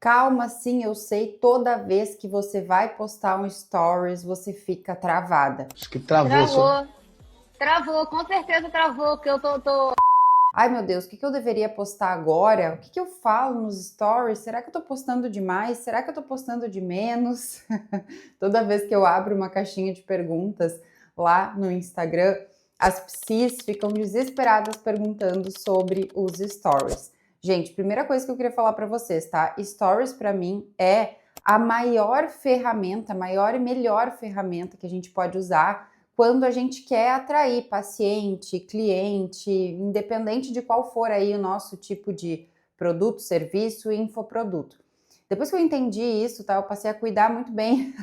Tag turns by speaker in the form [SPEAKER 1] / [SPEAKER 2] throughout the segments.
[SPEAKER 1] Calma, sim, eu sei, toda vez que você vai postar um stories, você fica travada.
[SPEAKER 2] Acho que travou só.
[SPEAKER 3] Travou, travou, com certeza travou, porque eu tô.
[SPEAKER 1] Ai, meu Deus, o que eu deveria postar agora? O que eu falo nos stories? Será que eu tô postando demais? Será que eu tô postando de menos? Toda vez que eu abro uma caixinha de perguntas lá no Instagram, as psis ficam desesperadas perguntando sobre os stories. Gente, primeira coisa que eu queria falar para vocês, tá? Stories para mim é a maior ferramenta, a maior e melhor ferramenta que a gente pode usar quando a gente quer atrair paciente, cliente, independente de qual for aí o nosso tipo de produto, serviço e infoproduto. Depois que eu entendi isso, tá, eu passei a cuidar muito bem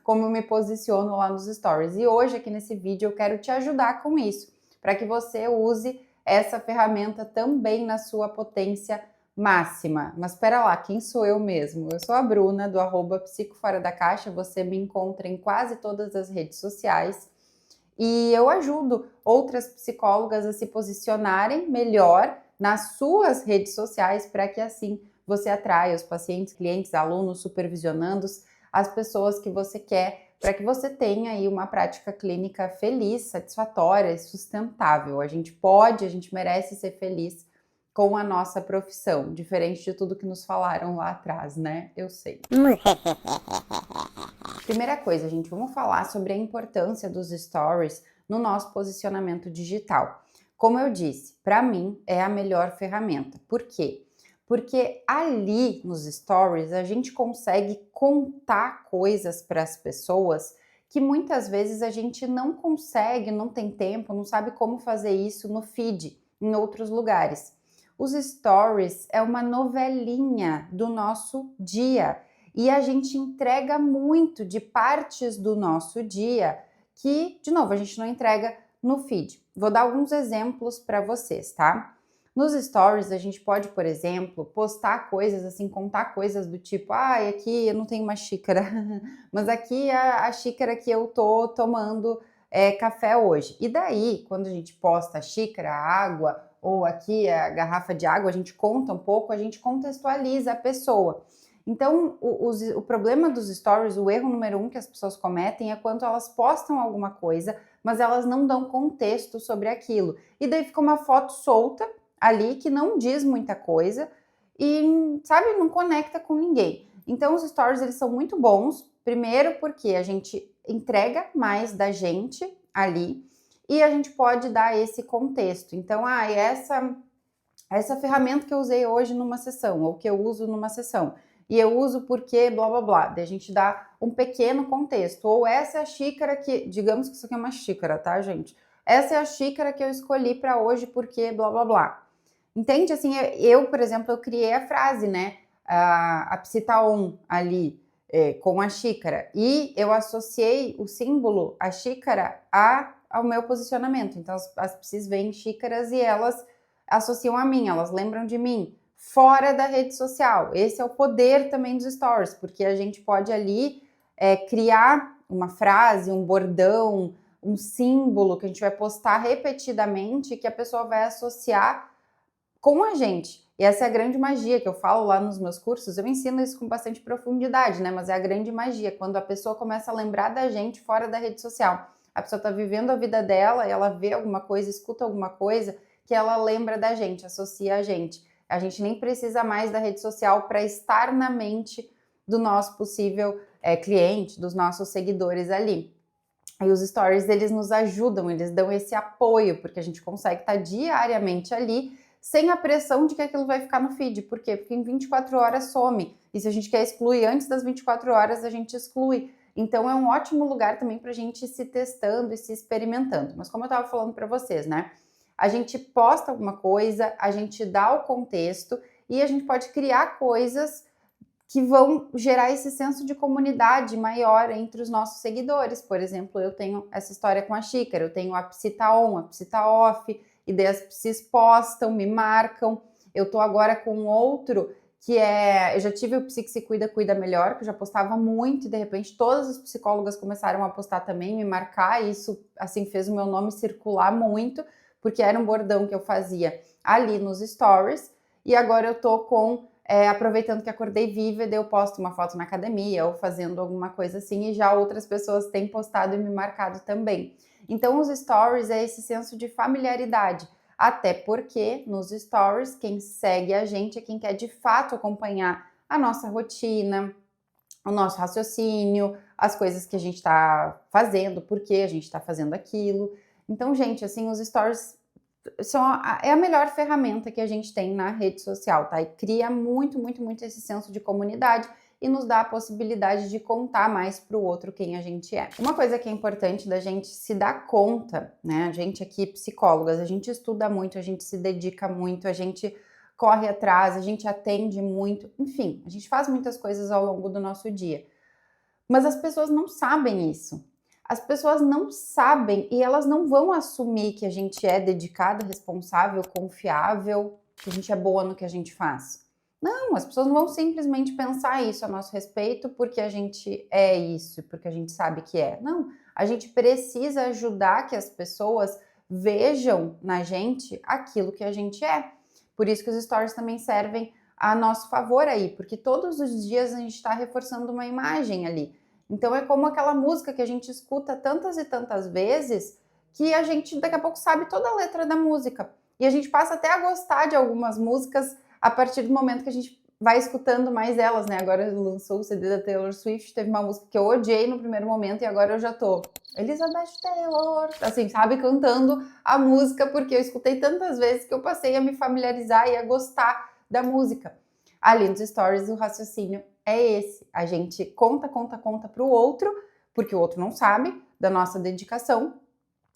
[SPEAKER 1] como eu me posiciono lá nos stories. E hoje, aqui nesse vídeo, eu quero te ajudar com isso, para que você use essa ferramenta também na sua potência máxima. Mas espera lá, quem sou eu mesmo? Eu sou a Bruna, do @psicoforadacaixa, você me encontra em quase todas as redes sociais. E eu ajudo outras psicólogas a se posicionarem melhor nas suas redes sociais para que assim você atraia os pacientes, clientes, alunos, supervisionandos, as pessoas que você quer, para que você tenha aí uma prática clínica feliz, satisfatória e sustentável. A gente merece ser feliz com a nossa profissão, diferente de tudo que nos falaram lá atrás, né? Eu sei. Primeira coisa, gente, vamos falar sobre a importância dos stories no nosso posicionamento digital. Como eu disse, para mim é a melhor ferramenta. Por quê? Porque ali nos stories a gente consegue contar coisas para as pessoas que muitas vezes a gente não consegue, não tem tempo, não sabe como fazer isso no feed, em outros lugares. Os stories é uma novelinha do nosso dia. E a gente entrega muito de partes do nosso dia que, de novo, a gente não entrega no feed. Vou dar alguns exemplos para vocês, tá? Nos stories, a gente pode, por exemplo, postar coisas assim, contar coisas do tipo, aqui eu não tenho uma xícara, mas aqui é a xícara que eu tô tomando café hoje. E daí, quando a gente posta a xícara, a água, ou aqui a garrafa de água, a gente conta um pouco, a gente contextualiza a pessoa. Então, o problema dos stories, o erro número 1 que as pessoas cometem é quando elas postam alguma coisa, mas elas não dão contexto sobre aquilo. E daí fica uma foto solta ali que não diz muita coisa e, sabe, não conecta com ninguém. Então, os stories, eles são muito bons, primeiro porque a gente entrega mais da gente ali e a gente pode dar esse contexto. Então, essa ferramenta que eu usei hoje numa sessão, ou que eu uso numa sessão, e eu uso porque blá blá blá, daí a gente dá um pequeno contexto, ou essa é a xícara que, digamos que isso aqui é uma xícara, tá, gente? Essa é a xícara que eu escolhi para hoje porque blá blá blá. Entende? Assim, eu, por exemplo, eu criei a frase, né, a psitaon ali, com a xícara, e eu associei o símbolo, a xícara, ao meu posicionamento. Então, as psis veem xícaras e elas associam a mim, elas lembram de mim, fora da rede social. Esse é o poder também dos stories, porque a gente pode ali criar uma frase, um bordão, um símbolo que a gente vai postar repetidamente que a pessoa vai associar com a gente. E essa é a grande magia que eu falo lá nos meus cursos, eu ensino isso com bastante profundidade, né? Mas é a grande magia, quando a pessoa começa a lembrar da gente fora da rede social. A pessoa tá vivendo a vida dela, ela vê alguma coisa, escuta alguma coisa, que ela lembra da gente, associa a gente. A gente nem precisa mais da rede social para estar na mente do nosso possível cliente, dos nossos seguidores ali. E os stories, eles nos ajudam, eles dão esse apoio, porque a gente consegue estar diariamente ali, sem a pressão de que aquilo vai ficar no feed. Por quê? Porque em 24 horas some. E se a gente quer excluir antes das 24 horas, a gente exclui. Então é um ótimo lugar também para a gente ir se testando e se experimentando. Mas como eu estava falando para vocês, né? A gente posta alguma coisa, a gente dá o contexto e a gente pode criar coisas que vão gerar esse senso de comunidade maior entre os nossos seguidores. Por exemplo, eu tenho essa história com a xícara, eu tenho a psita on, a psita off, e daí as psis postam, me marcam. Eu tô agora com outro que eu já tive o Psi que se cuida, cuida melhor, que eu já postava muito, e de repente todas as psicólogas começaram a postar também, me marcar, e isso, assim, fez o meu nome circular muito, porque era um bordão que eu fazia ali nos stories, e agora eu tô com aproveitando que acordei viva, daí eu posto uma foto na academia ou fazendo alguma coisa assim, e já outras pessoas têm postado e me marcado também. Então, os stories é esse senso de familiaridade, até porque nos stories, quem segue a gente é quem quer de fato acompanhar a nossa rotina, o nosso raciocínio, as coisas que a gente está fazendo, por que a gente está fazendo aquilo. Então, gente, assim, os stories é a melhor ferramenta que a gente tem na rede social, tá? E cria muito, muito, muito esse senso de comunidade e nos dá a possibilidade de contar mais para o outro quem a gente é. Uma coisa que é importante da gente se dar conta, né? A gente aqui, psicólogas, a gente estuda muito, a gente se dedica muito, a gente corre atrás, a gente atende muito, enfim, a gente faz muitas coisas ao longo do nosso dia. Mas as pessoas não sabem isso. As pessoas não sabem e elas não vão assumir que a gente é dedicada, responsável, confiável, que a gente é boa no que a gente faz. Não, as pessoas não vão simplesmente pensar isso a nosso respeito porque a gente é isso, porque a gente sabe que é. Não, a gente precisa ajudar que as pessoas vejam na gente aquilo que a gente é. Por isso que os stories também servem a nosso favor aí, porque todos os dias a gente está reforçando uma imagem ali. Então é como aquela música que a gente escuta tantas e tantas vezes que a gente daqui a pouco sabe toda a letra da música. E a gente passa até a gostar de algumas músicas a partir do momento que a gente vai escutando mais elas, né? Agora lançou o CD da Taylor Swift, teve uma música que eu odiei no primeiro momento e agora eu já tô Elizabeth Taylor, assim, sabe? Cantando a música porque eu escutei tantas vezes que eu passei a me familiarizar e a gostar da música. Ali nos stories o raciocínio é esse. A gente conta para o outro, porque o outro não sabe da nossa dedicação,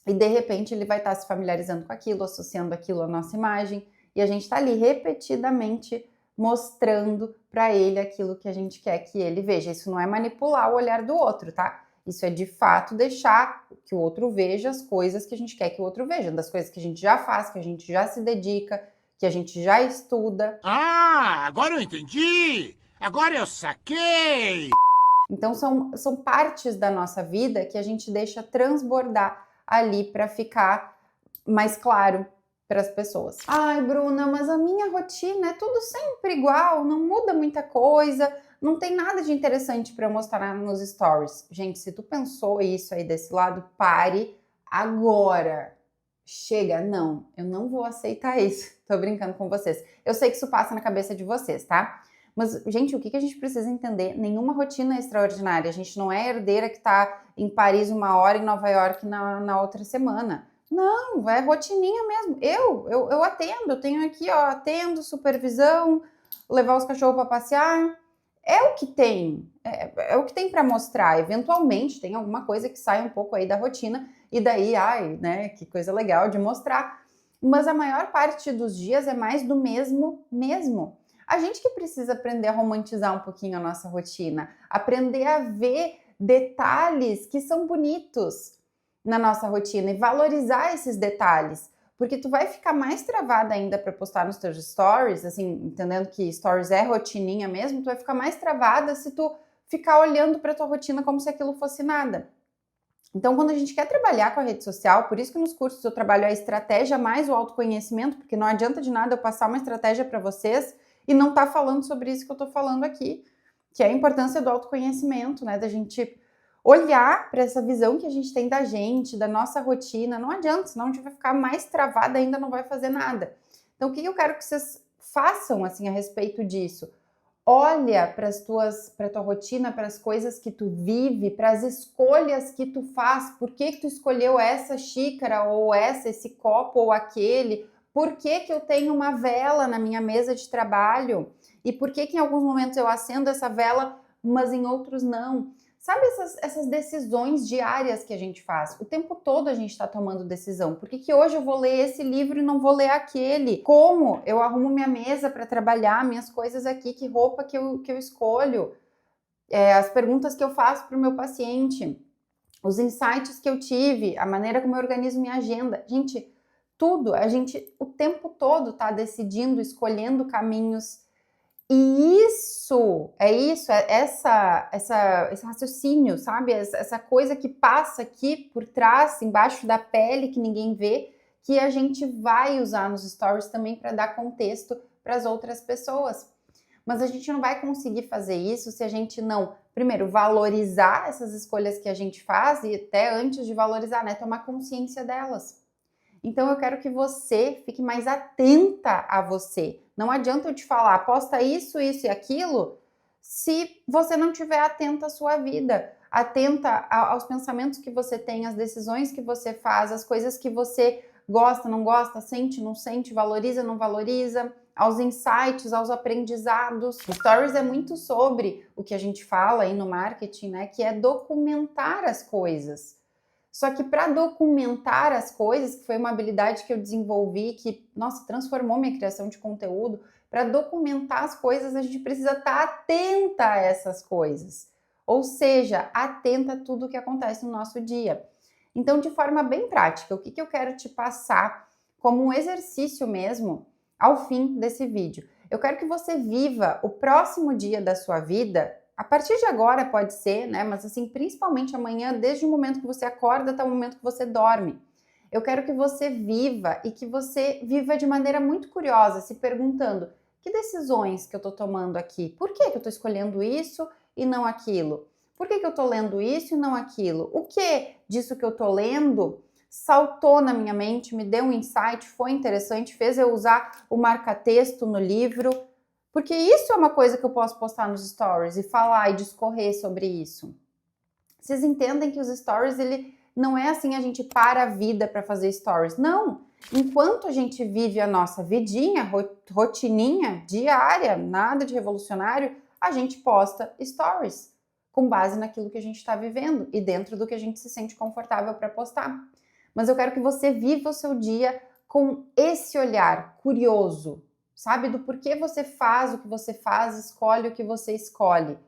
[SPEAKER 1] e de repente ele vai estar se familiarizando com aquilo, associando aquilo à nossa imagem, e a gente está ali repetidamente mostrando para ele aquilo que a gente quer que ele veja. Isso não é manipular o olhar do outro, tá? Isso é de fato deixar que o outro veja as coisas que a gente quer que o outro veja, das coisas que a gente já faz, que a gente já se dedica, que a gente já estuda.
[SPEAKER 2] Ah, agora eu entendi! Agora eu saquei!
[SPEAKER 1] Então são partes da nossa vida que a gente deixa transbordar ali para ficar mais claro para as pessoas. Ai, Bruna, mas a minha rotina é tudo sempre igual, não muda muita coisa, não tem nada de interessante para eu mostrar nos stories. Gente, se tu pensou isso aí desse lado, pare agora. Chega, não, eu não vou aceitar isso. Tô brincando com vocês. Eu sei que isso passa na cabeça de vocês, tá? Mas, gente, o que a gente precisa entender? Nenhuma rotina é extraordinária. A gente não é herdeira que tá em Paris uma hora e em Nova York na outra semana. Não, é rotininha mesmo. Eu atendo, eu tenho aqui, ó, atendo, supervisão, levar os cachorros para passear. É o que tem, é o que tem para mostrar. Eventualmente tem alguma coisa que sai um pouco aí da rotina e daí, ai, né, que coisa legal de mostrar. Mas a maior parte dos dias é mais do mesmo mesmo. A gente que precisa aprender a romantizar um pouquinho a nossa rotina, aprender a ver detalhes que são bonitos na nossa rotina e valorizar esses detalhes, porque tu vai ficar mais travada ainda para postar nos teus stories, assim, entendendo que stories é rotininha mesmo, tu vai ficar mais travada se tu ficar olhando para tua rotina como se aquilo fosse nada. Então, quando a gente quer trabalhar com a rede social, por isso que nos cursos eu trabalho a estratégia mais o autoconhecimento, porque não adianta de nada eu passar uma estratégia para vocês e não tá falando sobre isso que eu tô falando aqui, que é a importância do autoconhecimento, né, da gente olhar para essa visão que a gente tem da gente, da nossa rotina. Não adianta, senão a gente vai ficar mais travada ainda, não vai fazer nada. Então, o que eu quero que vocês façam assim a respeito disso? Olha para tua rotina, para as coisas que tu vive, para as escolhas que tu faz. Por que tu escolheu essa xícara ou esse copo ou aquele? Por que eu tenho uma vela na minha mesa de trabalho? E por que em alguns momentos eu acendo essa vela, mas em outros não? Sabe essas decisões diárias que a gente faz? O tempo todo a gente está tomando decisão. Por que hoje eu vou ler esse livro e não vou ler aquele? Como eu arrumo minha mesa para trabalhar, minhas coisas aqui, que roupa que eu escolho? As perguntas que eu faço para o meu paciente, os insights que eu tive, a maneira como eu organizo minha agenda. Gente, tudo, a gente o tempo todo está decidindo, escolhendo caminhos. E esse raciocínio, sabe? Essa coisa que passa aqui por trás, embaixo da pele, que ninguém vê, que a gente vai usar nos stories também para dar contexto para as outras pessoas. Mas a gente não vai conseguir fazer isso se a gente não, primeiro, valorizar essas escolhas que a gente faz e até antes de valorizar, né, tomar consciência delas. Então eu quero que você fique mais atenta a você. Não adianta eu te falar, posta isso, isso e aquilo, se você não estiver atenta à sua vida, atenta aos pensamentos que você tem, às decisões que você faz, às coisas que você gosta, não gosta, sente, não sente, valoriza, não valoriza, aos insights, aos aprendizados. Stories é muito sobre o que a gente fala aí no marketing, né? Que é documentar as coisas. Só que para documentar as coisas, que foi uma habilidade que eu desenvolvi, que, nossa, transformou minha criação de conteúdo, para documentar as coisas, a gente precisa estar atenta a essas coisas. Ou seja, atenta a tudo o que acontece no nosso dia. Então, de forma bem prática, o que eu quero te passar como um exercício mesmo ao fim desse vídeo? Eu quero que você viva o próximo dia da sua vida, a partir de agora pode ser, né? Mas assim, principalmente amanhã, desde o momento que você acorda até o momento que você dorme. Eu quero que você viva e que você viva de maneira muito curiosa, se perguntando: que decisões que eu estou tomando aqui? Por que eu estou escolhendo isso e não aquilo? Por que eu estou lendo isso e não aquilo? O que disso que eu estou lendo saltou na minha mente, me deu um insight, foi interessante, fez eu usar o marca-texto no livro? Porque isso é uma coisa que eu posso postar nos stories e falar e discorrer sobre isso. Vocês entendem que os stories, ele não é assim, a gente para a vida para fazer stories. Não! Enquanto a gente vive a nossa vidinha, rotininha, diária, nada de revolucionário, a gente posta stories com base naquilo que a gente está vivendo e dentro do que a gente se sente confortável para postar. Mas eu quero que você viva o seu dia com esse olhar curioso, sabe? Do porquê você faz o que você faz, escolhe o que você escolhe.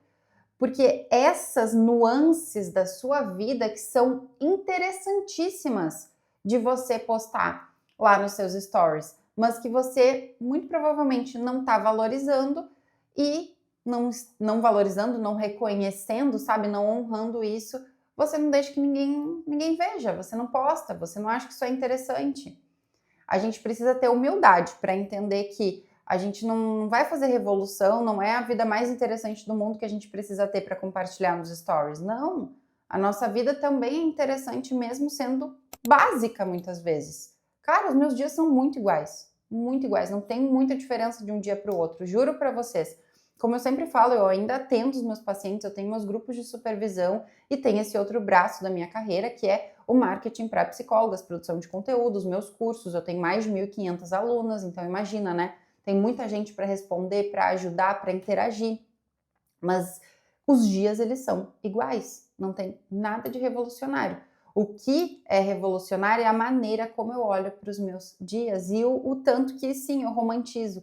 [SPEAKER 1] Porque essas nuances da sua vida que são interessantíssimas de você postar lá nos seus stories, mas que você muito provavelmente não está valorizando e não valorizando, não reconhecendo, sabe? Não honrando isso, você não deixa que ninguém veja, você não posta, você não acha que isso é interessante. A gente precisa ter humildade para entender que a gente não vai fazer revolução, não é a vida mais interessante do mundo que a gente precisa ter para compartilhar nos stories. Não, a nossa vida também é interessante mesmo sendo básica muitas vezes. Cara, os meus dias são muito iguais, não tem muita diferença de um dia para o outro, juro para vocês. Como eu sempre falo, eu ainda atendo os meus pacientes, eu tenho meus grupos de supervisão e tem esse outro braço da minha carreira, que é o marketing para psicólogas, produção de conteúdo, os meus cursos. Eu tenho mais de 1.500 alunas, então imagina, né? Tem muita gente para responder, para ajudar, para interagir. Mas os dias, eles são iguais, não tem nada de revolucionário. O que é revolucionário é a maneira como eu olho para os meus dias e o tanto que, sim, eu romantizo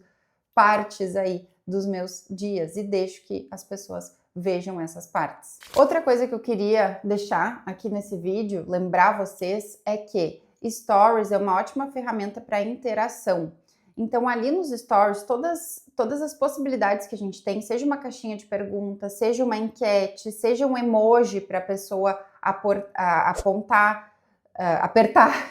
[SPEAKER 1] partes aí dos meus dias e deixo que as pessoas vejam essas partes. Outra coisa que eu queria deixar aqui nesse vídeo, lembrar vocês, é que Stories é uma ótima ferramenta para interação. Então, ali nos Stories, todas as possibilidades que a gente tem, seja uma caixinha de perguntas, seja uma enquete, seja um emoji para a pessoa apontar, apertar,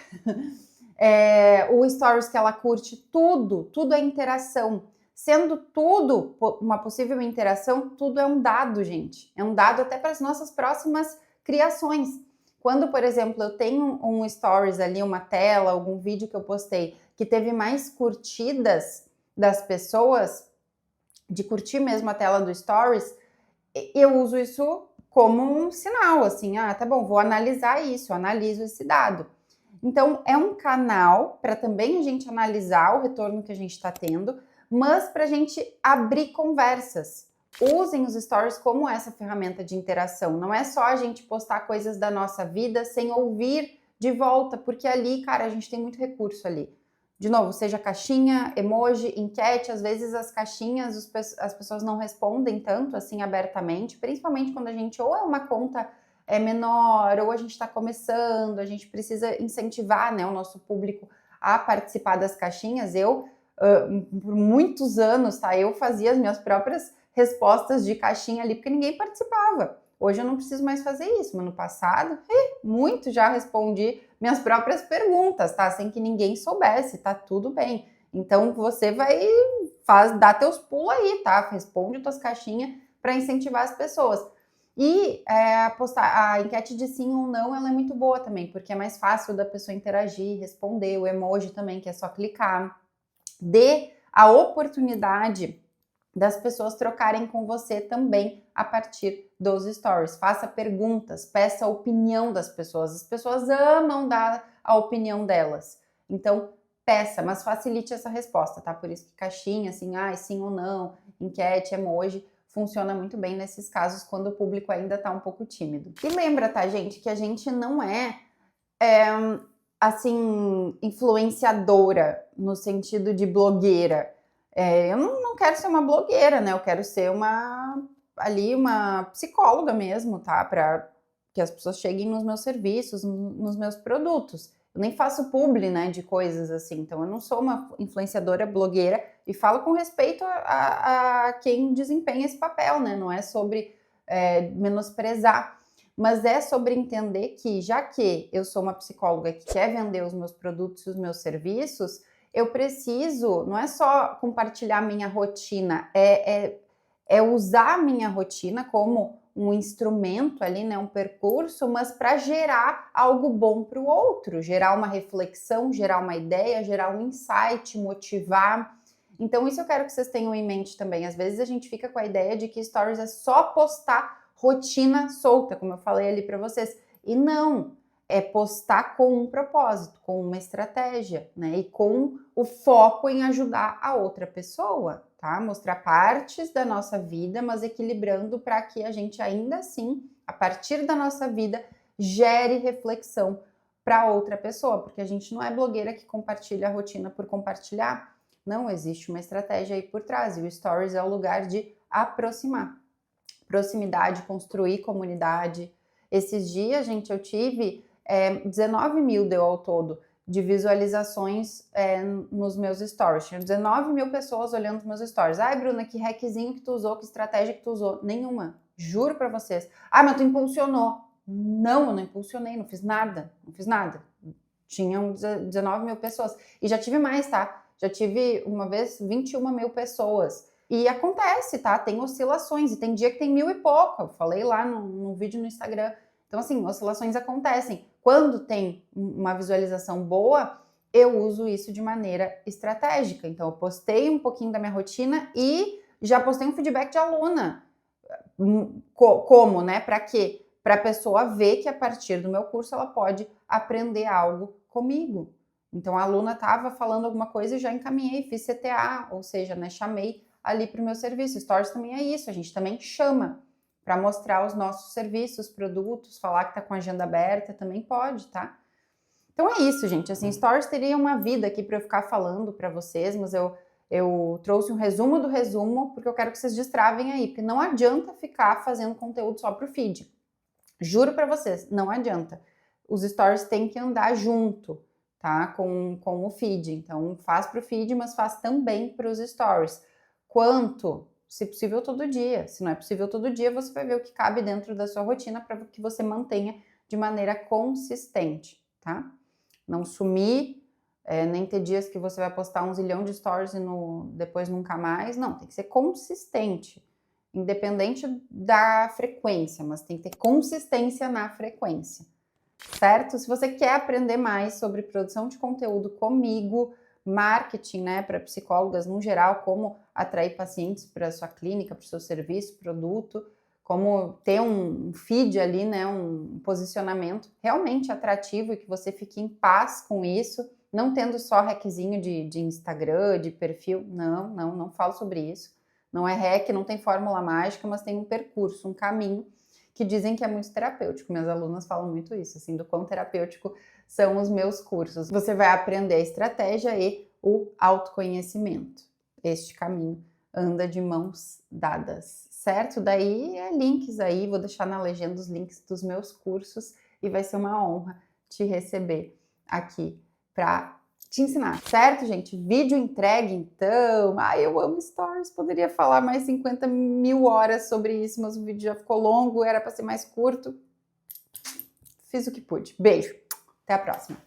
[SPEAKER 1] o Stories que ela curte, tudo é interação. Sendo tudo uma possível interação, tudo é um dado, gente. É um dado até para as nossas próximas criações. Quando, por exemplo, eu tenho um stories ali, uma tela, algum vídeo que eu postei, que teve mais curtidas das pessoas, de curtir mesmo a tela do stories, eu uso isso como um sinal, assim, tá bom, vou analisar isso, analiso esse dado. Então, é um canal para também a gente analisar o retorno que a gente está tendo, mas para a gente abrir conversas. Usem os stories como essa ferramenta de interação. Não é só a gente postar coisas da nossa vida sem ouvir de volta, porque ali, cara, a gente tem muito recurso ali. De novo, seja caixinha, emoji, enquete, às vezes as caixinhas as pessoas não respondem tanto assim abertamente, principalmente quando a gente ou é uma conta menor, ou a gente está começando, a gente precisa incentivar, né, o nosso público a participar das caixinhas. Por muitos anos, tá? Eu fazia as minhas próprias respostas de caixinha ali, porque ninguém participava. Hoje eu não preciso mais fazer isso, mas no passado, muito já respondi minhas próprias perguntas, tá? Sem que ninguém soubesse, tá tudo bem. Então, você vai dar teus pulos aí, tá? Responde tuas caixinhas para incentivar as pessoas. E a enquete de sim ou não, ela é muito boa também, porque é mais fácil da pessoa interagir, responder, o emoji também, que é só clicar. Dê a oportunidade das pessoas trocarem com você também a partir dos stories. Faça perguntas, peça a opinião das pessoas. As pessoas amam dar a opinião delas. Então, peça, mas facilite essa resposta, tá? Por isso que caixinha, assim, sim ou não, enquete, emoji, funciona muito bem nesses casos quando o público ainda tá um pouco tímido. E lembra, tá, gente, que a gente não assim, influenciadora no sentido de blogueira. Eu não quero ser uma blogueira, né? Eu quero ser uma psicóloga mesmo, tá? Para que as pessoas cheguem nos meus serviços, nos meus produtos. Eu nem faço publi, né, de coisas assim. Então, eu não sou uma influenciadora blogueira e falo com respeito a quem desempenha esse papel, né? Não é sobre menosprezar, mas é sobre entender que, já que eu sou uma psicóloga que quer vender os meus produtos e os meus serviços, eu preciso, não é só compartilhar minha rotina, é usar a minha rotina como um instrumento ali, né, um percurso, mas para gerar algo bom para o outro, gerar uma reflexão, gerar uma ideia, gerar um insight, motivar. Então, isso eu quero que vocês tenham em mente também. Às vezes a gente fica com a ideia de que stories é só postar rotina solta, como eu falei ali para vocês. E não, é postar com um propósito, com uma estratégia, né? E com o foco em ajudar a outra pessoa, tá? Mostrar partes da nossa vida, mas equilibrando para que a gente ainda assim, a partir da nossa vida, gere reflexão para outra pessoa, porque a gente não é blogueira que compartilha a rotina por compartilhar. Não, existe uma estratégia aí por trás, e o Stories é o lugar de aproximar. Proximidade, construir comunidade. Esses dias, gente, eu tive 19 mil deu ao todo de visualizações nos meus stories. Tinha 19 mil pessoas olhando os meus stories. Ai, Bruna, que hackzinho que tu usou, que estratégia que tu usou? Nenhuma. Juro pra vocês. Ah, mas tu impulsionou. Não, eu não impulsionei, não fiz nada. Não fiz nada. Tinham 19 mil pessoas. E já tive mais, tá? Já tive uma vez 21 mil pessoas. E acontece, tá? Tem oscilações. E tem dia que tem 1.000 e pouco. Eu falei lá no vídeo no Instagram. Então, assim, oscilações acontecem. Quando tem uma visualização boa, eu uso isso de maneira estratégica. Então, eu postei um pouquinho da minha rotina e já postei um feedback de aluna. Como, né? Para quê? Para a pessoa ver que a partir do meu curso ela pode aprender algo comigo. Então, a aluna estava falando alguma coisa e já encaminhei, fiz CTA, ou seja, né, chamei ali para o meu serviço. Stories também é isso, a gente também chama para mostrar os nossos serviços, produtos, falar que está com a agenda aberta, também pode, tá? Então é isso, gente. Assim, Stories teria uma vida aqui para eu ficar falando para vocês, mas eu trouxe um resumo do resumo, porque eu quero que vocês destravem aí, porque não adianta ficar fazendo conteúdo só para o feed. Juro para vocês, não adianta. Os Stories têm que andar junto, tá? Com o feed. Então, faz para o feed, mas faz também para os Stories. Quanto? Se possível, todo dia. Se não é possível todo dia, você vai ver o que cabe dentro da sua rotina para que você mantenha de maneira consistente, tá? Não sumir, nem ter dias que você vai postar 1 zilhão de stories e depois nunca mais. Não, tem que ser consistente, independente da frequência, mas tem que ter consistência na frequência, certo? Se você quer aprender mais sobre produção de conteúdo comigo, marketing, né, para psicólogas no geral, como atrair pacientes para a sua clínica, para o seu serviço, produto, como ter um feed ali, né, um posicionamento realmente atrativo e que você fique em paz com isso, não tendo só hackzinho de Instagram, de perfil. Não falo sobre isso. Não é hack, não tem fórmula mágica, mas tem um percurso, um caminho que dizem que é muito terapêutico. Minhas alunas falam muito isso, assim, do quão terapêutico são os meus cursos. Você vai aprender a estratégia e o autoconhecimento. Este caminho anda de mãos dadas, certo? Daí links aí, vou deixar na legenda os links dos meus cursos e vai ser uma honra te receber aqui para te ensinar, certo, gente? Vídeo entregue, então. Eu amo Stories, poderia falar mais 50 mil horas sobre isso, mas o vídeo já ficou longo, era para ser mais curto. Fiz o que pude. Beijo, até a próxima.